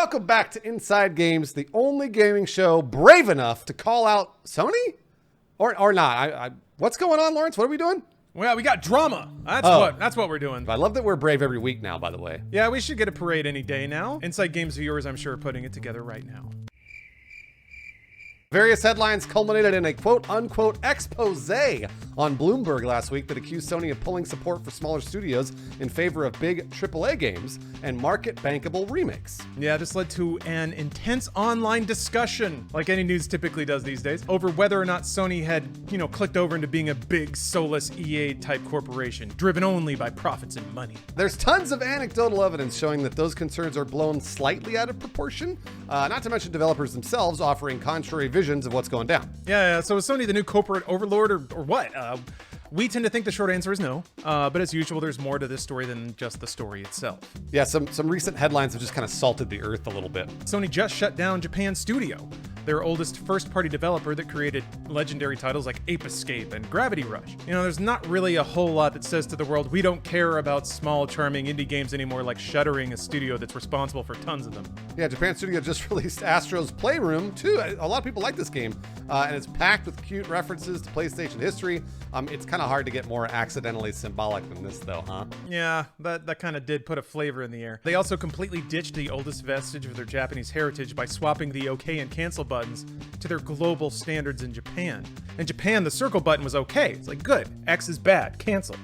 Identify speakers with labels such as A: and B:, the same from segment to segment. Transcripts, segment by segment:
A: Welcome back to Inside Games, the only gaming show brave enough to call out Sony? Or not. What's going on, Lawrence? What are we doing?
B: Well, we got drama. That's what we're doing.
A: I love that we're brave every week now, by the way.
B: Yeah, we should get a parade any day now. Inside Games viewers, I'm sure, are putting it together right now.
A: Various headlines culminated in a quote-unquote expose on Bloomberg last week that accused Sony of pulling support for smaller studios in favor of big AAA games and market-bankable remakes.
B: Yeah, this led to an intense online discussion, like any news typically does these days, over whether or not Sony had, clicked over into being a big, soulless EA-type corporation, driven only by profits and money.
A: There's tons of anecdotal evidence showing that those concerns are blown slightly out of proportion, not to mention developers themselves offering contrary visions of what's going down.
B: Yeah, so is Sony the new corporate overlord or what? We tend to think the short answer is no, but as usual, there's more to this story than just the story itself.
A: Yeah, some recent headlines have just kind of salted the earth a little bit.
B: Sony just shut down Japan Studio, their oldest first-party developer that created legendary titles like Ape Escape and Gravity Rush. There's not really a whole lot that says to the world, we don't care about small, charming indie games anymore, like shuttering a studio that's responsible for tons of them.
A: Yeah, Japan Studio just released Astro's Playroom, too. A lot of people like this game, and it's packed with cute references to PlayStation history. It's kind of hard to get more accidentally symbolic than this, though, huh?
B: Yeah, that kind of did put a flavor in the air. They also completely ditched the oldest vestige of their Japanese heritage by swapping the OK and cancel buttons to their global standards in Japan. In Japan, the circle button was okay. It's like, good. X is bad. Cancel.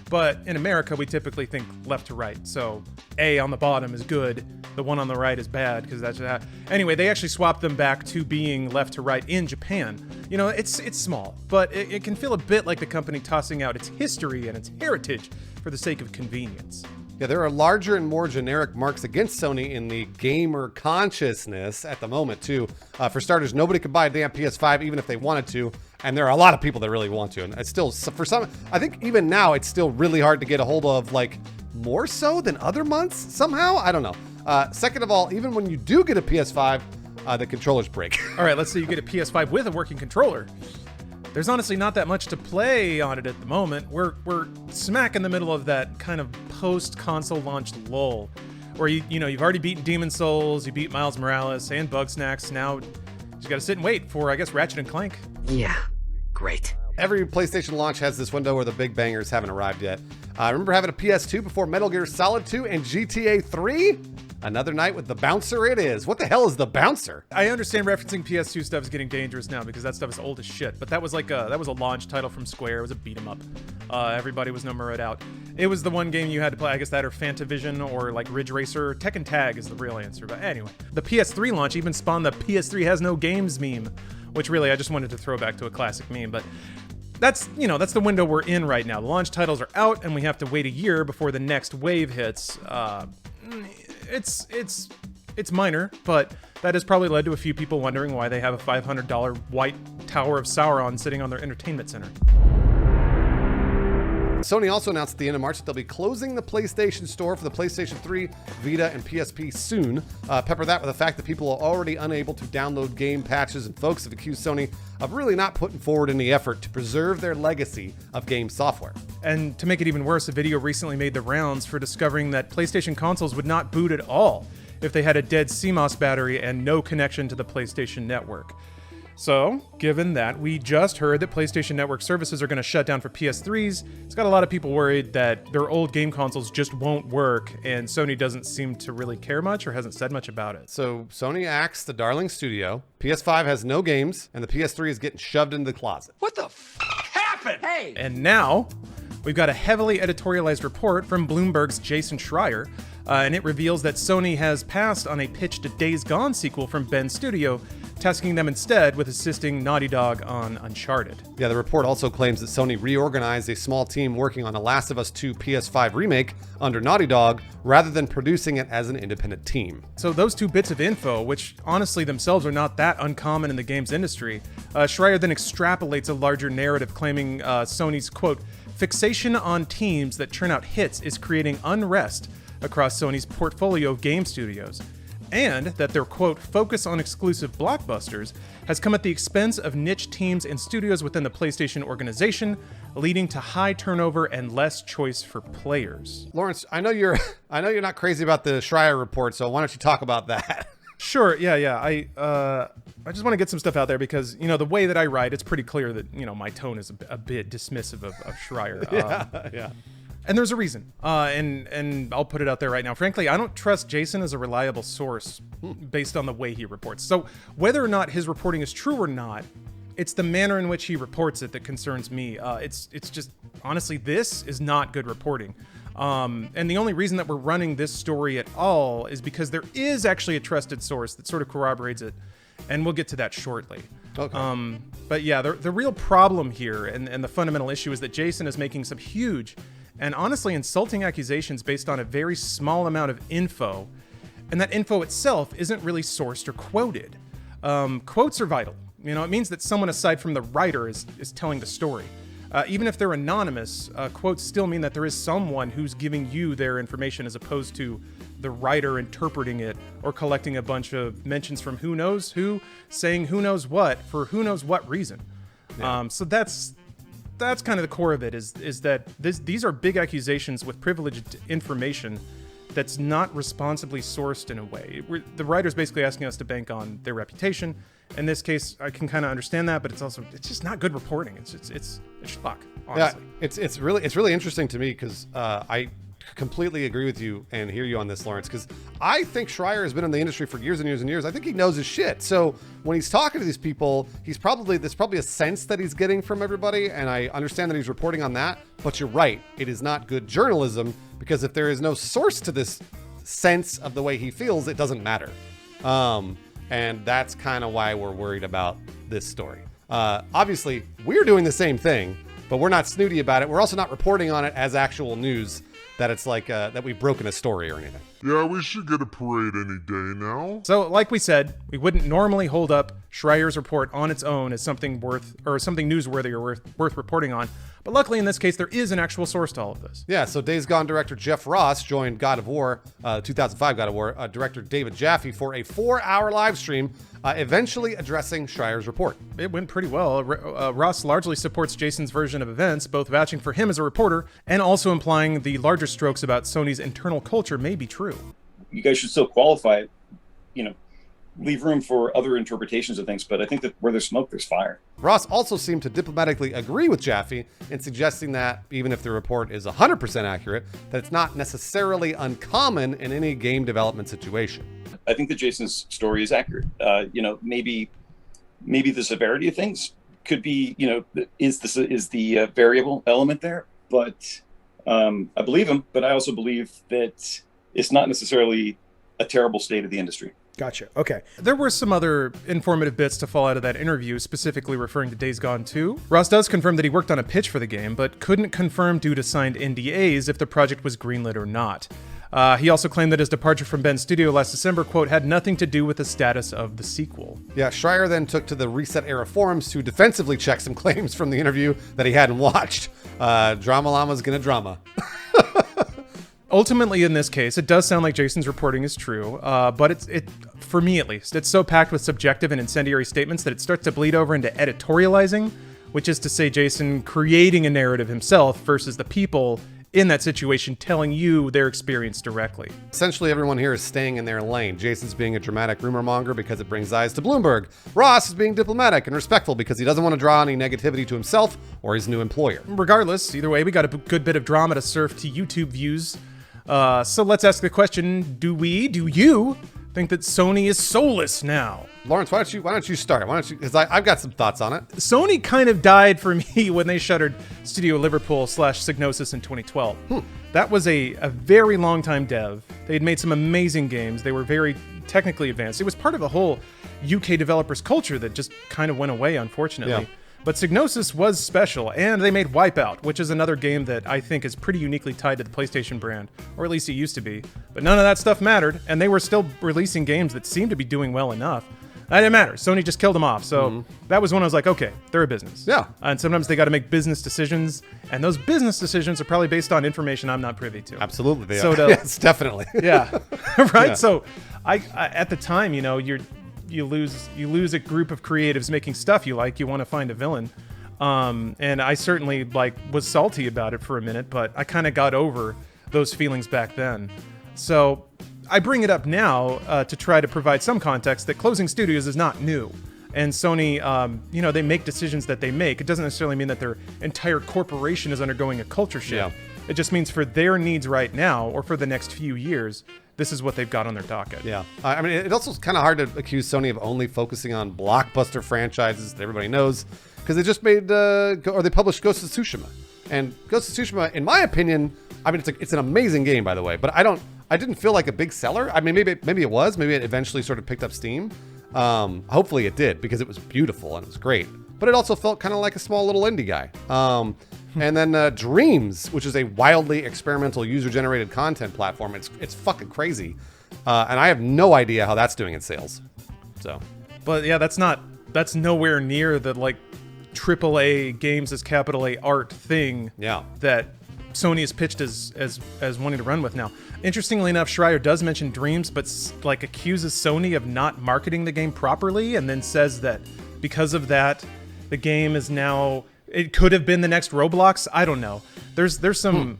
B: But in America, we typically think left to right. So A on the bottom is good. The one on the right is bad because that's how. Anyway, they actually swapped them back to being left to right in Japan. It's small, but it can feel a bit like the company tossing out its history and its heritage for the sake of convenience.
A: Yeah, there are larger and more generic marks against Sony in the gamer consciousness at the moment, too. For starters, nobody could buy a damn PS5 even if they wanted to, and there are a lot of people that really want to. And it's still, for some, I think even now, it's still really hard to get a hold of, like, more so than other months somehow? I don't know. Second of all, even when you do get a PS5, the controllers break.
B: All right, let's say you get a PS5 with a working controller. There's honestly not that much to play on it at the moment. We're smack in the middle of that kind of post-console launch lull, where you've already beaten Demon's Souls, you beat Miles Morales and Bugsnax. Now you just got to sit and wait for, I guess, Ratchet and Clank.
C: Yeah, great.
A: Every PlayStation launch has this window where the big bangers haven't arrived yet. I remember having a PS2 before Metal Gear Solid 2 and GTA 3. Another night with the bouncer it is. What the hell is the bouncer?
B: I understand referencing PS2 stuff is getting dangerous now because that stuff is old as shit, but that was a launch title from Square. It was a beat 'em up. Everybody was numbered out. It was the one game you had to play, I guess that or Fantavision or like Ridge Racer. Tekken Tag is the real answer, but anyway. The PS3 launch even spawned the PS3 has no games meme, which really I just wanted to throw back to a classic meme, but that's the window we're in right now. The launch titles are out and we have to wait a year before the next wave hits. It's minor, but that has probably led to a few people wondering why they have a $500 white Tower of Sauron sitting on their entertainment center.
A: Sony also announced at the end of March that they'll be closing the PlayStation Store for the PlayStation 3, Vita, and PSP soon. Pepper that with the fact that people are already unable to download game patches, and folks have accused Sony of really not putting forward any effort to preserve their legacy of game software.
B: And to make it even worse, a video recently made the rounds for discovering that PlayStation consoles would not boot at all if they had a dead CMOS battery and no connection to the PlayStation Network. So, given that we just heard that PlayStation Network services are going to shut down for PS3s, it's got a lot of people worried that their old game consoles just won't work, and Sony doesn't seem to really care much or hasn't said much about it.
A: So, Sony axed the darling studio, PS5 has no games, and the PS3 is getting shoved into the closet.
C: What the f*** happened? Hey!
B: And now, we've got a heavily editorialized report from Bloomberg's Jason Schreier, and it reveals that Sony has passed on a pitched Days Gone sequel from Bend Studio, tasking them instead with assisting Naughty Dog on Uncharted.
A: Yeah, the report also claims that Sony reorganized a small team working on a Last of Us 2 PS5 remake under Naughty Dog, rather than producing it as an independent team.
B: So those two bits of info, which honestly themselves are not that uncommon in the games industry, Schreier then extrapolates a larger narrative claiming Sony's, quote, fixation on teams that churn out hits is creating unrest across Sony's portfolio of game studios, and that their, quote, focus on exclusive blockbusters has come at the expense of niche teams and studios within the PlayStation organization, leading to high turnover and less choice for players.
A: Lawrence, I know you're not crazy about the Schreier report, so why don't you talk about that?
B: Sure. Yeah. I just want to get some stuff out there because, the way that I write, it's pretty clear that, my tone is a bit dismissive of Schreier.
A: Yeah.
B: And there's a reason. And I'll put it out there right now. Frankly, I don't trust Jason as a reliable source based on the way he reports. So whether or not his reporting is true or not, it's the manner in which he reports it that concerns me. It's just, honestly, this is not good reporting. And the only reason that we're running this story at all is because there is actually a trusted source that sort of corroborates it. And we'll get to that shortly.
A: Okay.
B: But yeah, the real problem here and the fundamental issue is that Jason is making some huge and honestly insulting accusations based on a very small amount of info. And that info itself isn't really sourced or quoted. Quotes are vital. It means that someone aside from the writer is telling the story. Even if they're anonymous, quotes still mean that there is someone who's giving you their information as opposed to the writer interpreting it or collecting a bunch of mentions from who knows who, saying who knows what for who knows what reason. Yeah. So that's kind of the core of it is that these are big accusations with privileged information that's not responsibly sourced in a way. The writer's basically asking us to bank on their reputation. In this case, I can kind of understand that, but it's just not good reporting. It's schlock, honestly.
A: Yeah, it's really interesting to me because I completely agree with you and hear you on this, Lawrence, because I think Schreier has been in the industry for years and years and years. I think he knows his shit. So when he's talking to these people, there's probably a sense that he's getting from everybody, and I understand that he's reporting on that. But you're right, it is not good journalism because if there is no source to this sense of the way he feels, it doesn't matter. And that's kind of why we're worried about this story. Obviously, we're doing the same thing, but we're not snooty about it. We're also not reporting on it as actual news, that it's like that we've broken a story or anything.
D: Yeah, we should get a parade any day now.
B: So, like we said, we wouldn't normally hold up Schreier's report on its own as something newsworthy or worth reporting on. But luckily, in this case, there is an actual source to all of this.
A: Yeah, so Days Gone director Jeff Ross joined God of War, 2005 God of War, director David Jaffe for a 4-hour live stream, eventually addressing Schreier's report.
B: It went pretty well. Ross largely supports Jason's version of events, both vouching for him as a reporter and also implying the larger strokes about Sony's internal culture may be true.
E: You guys should still qualify it, leave room for other interpretations of things, but I think that where there's smoke, there's fire.
A: Ross also seemed to diplomatically agree with Jaffe in suggesting that even if the report is 100% accurate, that it's not necessarily uncommon in any game development situation.
E: I think that Jason's story is accurate. Maybe the severity of things could be, is the variable element there, but I believe him, but I also believe that it's not necessarily a terrible state of the industry.
B: Gotcha. Okay. There were some other informative bits to fall out of that interview, specifically referring to Days Gone 2. Ross does confirm that he worked on a pitch for the game, but couldn't confirm due to signed NDAs if the project was greenlit or not. He also claimed that his departure from Ben's studio last December, quote, had nothing to do with the status of the sequel.
A: Yeah, Schreier then took to the Reset Era forums to defensively check some claims from the interview that he hadn't watched. Drama Llama's gonna drama.
B: Ultimately, in this case, it does sound like Jason's reporting is true, but it, for me at least, it's so packed with subjective and incendiary statements that it starts to bleed over into editorializing, which is to say Jason creating a narrative himself versus the people in that situation telling you their experience directly.
A: Essentially, everyone here is staying in their lane. Jason's being a dramatic rumor monger because it brings eyes to Bloomberg. Ross is being diplomatic and respectful because he doesn't want to draw any negativity to himself or his new employer.
B: Regardless, either way, we got a good bit of drama to serve to YouTube views. So let's ask the question, do you think that Sony is soulless now?
A: Lawrence, why don't you start? Because I've got some thoughts on it.
B: Sony kind of died for me when they shuttered Studio Liverpool / Psygnosis in 2012. That was a very long time dev. They had made some amazing games. They were very technically advanced. It was part of a whole UK developers culture that just kind of went away, unfortunately.
A: Yeah.
B: But Psygnosis was special, and they made Wipeout, which is another game that I think is pretty uniquely tied to the PlayStation brand, or at least it used to be. But none of that stuff mattered, and they were still releasing games that seemed to be doing well enough. That didn't matter. Sony just killed them off. So that was when I was like, okay, they're a business.
A: Yeah.
B: And sometimes they got to make business decisions, and those business decisions are probably based on information I'm not privy to.
A: Absolutely, they are. Yes, definitely.
B: Yeah. Right?
A: Yeah.
B: So I at the time, you lose a group of creatives making stuff you like. You want to find a villain, and I certainly was salty about it for a minute, but I kind of got over those feelings back then. So I bring it up now to try to provide some context that closing studios is not new. And Sony, they make decisions that they make. It doesn't necessarily mean that their entire corporation is undergoing a culture shift.
A: Yeah.
B: It just means for their needs right now, or for the next few years, this is what they've got on their docket.
A: Yeah. I mean, it also is kind of hard to accuse Sony of only focusing on blockbuster franchises that everybody knows, because they just made, or they published Ghost of Tsushima. And Ghost of Tsushima, in my opinion, I mean, it's an amazing game, by the way, but I didn't feel like a big seller. I mean, maybe it was. Maybe it eventually sort of picked up steam. Hopefully it did, because it was beautiful and it was great. But it also felt kind of like a small little indie guy. And then Dreams, which is a wildly experimental user-generated content platform. It's fucking crazy. And I have no idea how that's doing in sales. So,
B: but yeah, that's nowhere near the like AAA games as capital A art thing.
A: Yeah.
B: That Sony is pitched as wanting to run with now. Interestingly enough, Schreier does mention Dreams, but like accuses Sony of not marketing the game properly, and then says that because of that, the game is now, it could have been the next Roblox. I don't know. There's some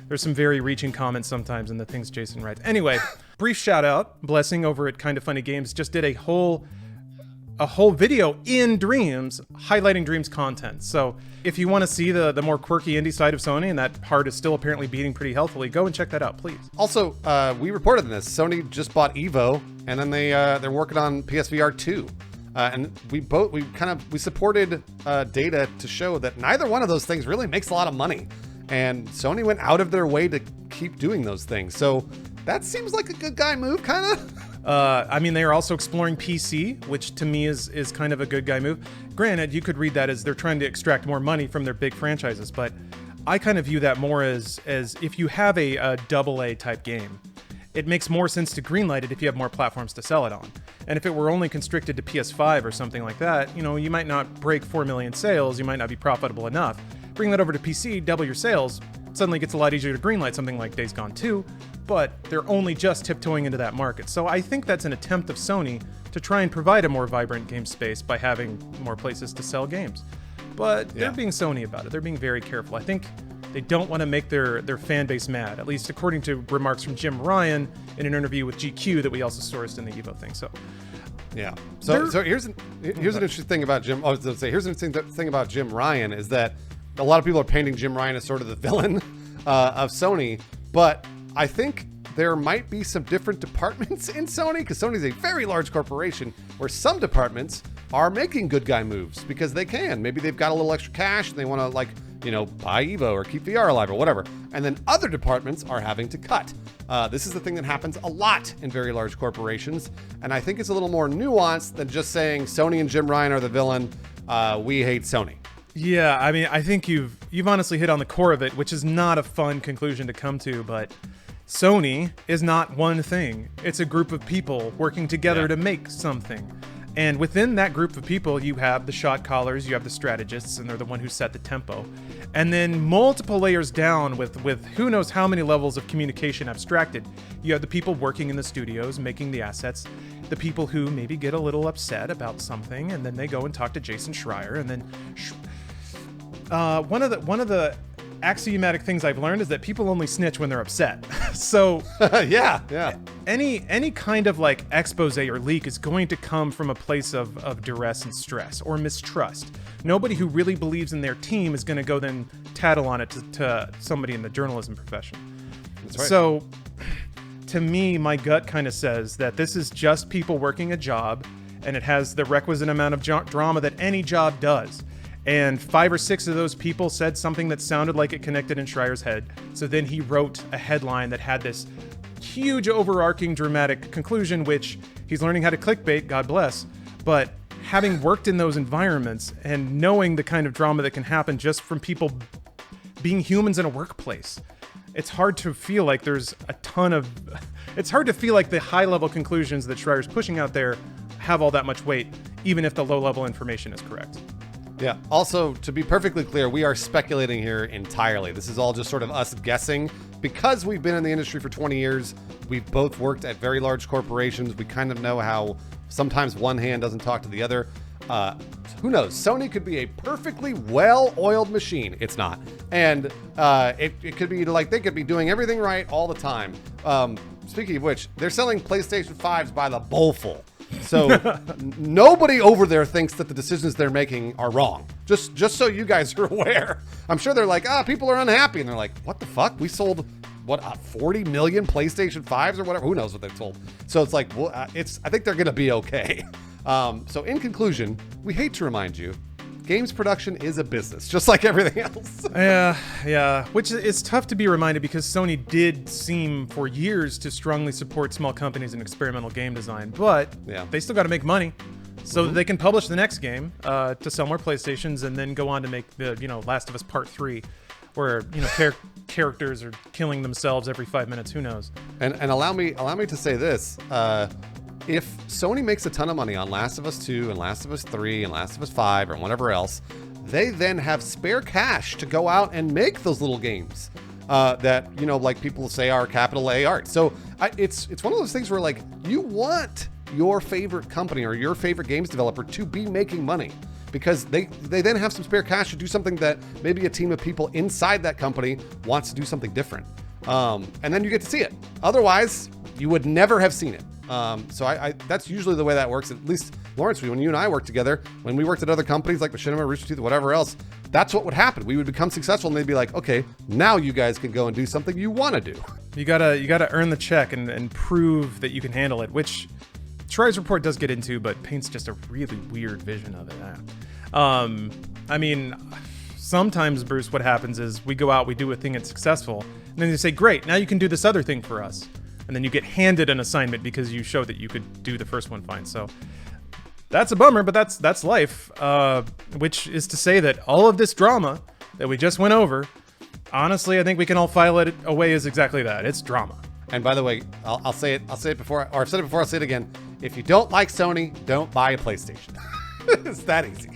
B: very reaching comments sometimes in the things Jason writes. Anyway, brief shout out, Blessing over at Kinda Funny Games just did a whole video in Dreams highlighting Dreams content. So if you want to see the more quirky indie side of Sony, and that heart is still apparently beating pretty healthily, go and check that out, please.
A: Also, we reported this. Sony just bought Evo, and then they're working on PSVR 2. And we supported data to show that neither one of those things really makes a lot of money. And Sony went out of their way to keep doing those things. So that seems like a good guy move, kind of.
B: I mean, they are also exploring PC, which to me is kind of a good guy move. Granted, you could read that as they're trying to extract more money from their big franchises, but I kind of view that more as if you have a AA type game, it makes more sense to greenlight it if you have more platforms to sell it on. And if it were only constricted to PS5 or something like that, you might not break 4 million sales, you might not be profitable enough. Bring that over to PC, double your sales, suddenly gets a lot easier to greenlight something like Days Gone 2, but they're only just tiptoeing into that market. So I think that's an attempt of Sony to try and provide a more vibrant game space by having more places to sell games. But they're being Sony about it. They're being very careful. I think they don't want to make their fan base mad, at least according to remarks from Jim Ryan in an interview with GQ that we also sourced in the Evo thing. So
A: yeah. So here's an interesting thing about Jim. I was going to say, here's an interesting thing about Jim Ryan is that a lot of people are painting Jim Ryan as sort of the villain of Sony, but I think there might be some different departments in Sony, because Sony's a very large corporation where some departments are making good guy moves because they can. Maybe they've got a little extra cash and they want to buy Evo or keep VR alive or whatever. And then other departments are having to cut. This is the thing that happens a lot in very large corporations. And I think it's a little more nuanced than just saying Sony and Jim Ryan are the villain. We hate Sony.
B: Yeah, I mean, I think you've honestly hit on the core of it, which is not a fun conclusion to come to, but Sony is not one thing. It's a group of people working together to make something. And within that group of people, you have the shot callers, you have the strategists, and they're the one who set the tempo. And then multiple layers down with who knows how many levels of communication abstracted. You have the people working in the studios, making the assets, the people who maybe get a little upset about something, and then they go and talk to Jason Schreier, and then one of the axiomatic things I've learned is that people only snitch when they're upset. So
A: yeah.
B: Any kind of like expose or leak is going to come from a place of duress and stress or mistrust. Nobody who really believes in their team is going to go then tattle on it to somebody in the journalism profession.
A: That's right.
B: So to me, my gut kind of says that this is just people working a job, and it has the requisite amount of drama that any job does. And 5 or 6 of those people said something that sounded like it connected in Schreier's head. So then he wrote a headline that had this huge overarching dramatic conclusion, which he's learning how to clickbait, God bless. But having worked in those environments and knowing the kind of drama that can happen just from people being humans in a workplace, it's hard to feel like there's a ton of... It's hard to feel like the high-level conclusions that Schreier's pushing out there have all that much weight, even if the low-level information is correct.
A: Yeah. Also, to be perfectly clear, we are speculating here entirely. This is all just sort of us guessing. Because we've been in the industry for 20 years, we've both worked at very large corporations. We kind of know how sometimes one hand doesn't talk to the other. Who knows? Sony could be a perfectly well-oiled machine. It's not. And it could be like they could be doing everything right all the time. speaking of which, they're selling PlayStation 5s by the bowlful. So nobody over there thinks that the decisions they're making are wrong. Just so you guys are aware. I'm sure they're like, people are unhappy. And they're like, what the fuck? We sold, 40 million PlayStation 5s or whatever? Who knows what they've sold? So it's like, well, I think they're going to be okay. So in conclusion, we hate to remind you, games production is a business, just like everything else.
B: Yeah. Which is tough to be reminded because Sony did seem for years to strongly support small companies in experimental game design, but they still got to make money so that they can publish the next game to sell more PlayStations and then go on to make the Last of Us Part 3, where characters are killing themselves every 5 minutes. Who knows? And
A: allow me to say this. If Sony makes a ton of money on Last of Us 2 and Last of Us 3 and Last of Us 5 or whatever else, they then have spare cash to go out and make those little games that, like people say are capital A art. So it's one of those things where like you want your favorite company or your favorite games developer to be making money because they then have some spare cash to do something that maybe a team of people inside that company wants to do something different. And then you get to see it. Otherwise, you would never have seen it. So I that's usually the way that works. At least, Lawrence, when you and I worked together, when we worked at other companies like Machinima, Rooster Teeth, whatever else, that's what would happen. We would become successful and they'd be like, okay, now you guys can go and do something you want to do.
B: You gotta earn the check and prove that you can handle it, which Schreier's report does get into, but paints just a really weird vision of it. I mean, sometimes, Bruce, what happens is we go out, we do a thing that's successful, and then they say, great, now you can do this other thing for us. And then you get handed an assignment because you showed that you could do the first one fine. So that's a bummer, but that's life. Which is to say that all of this drama that we just went over, honestly, I think we can all file it away as exactly that. It's drama.
A: And by the way, I'll say it before, or I've said it before, I'll say it again. If you don't like Sony, don't buy a PlayStation. It's that easy.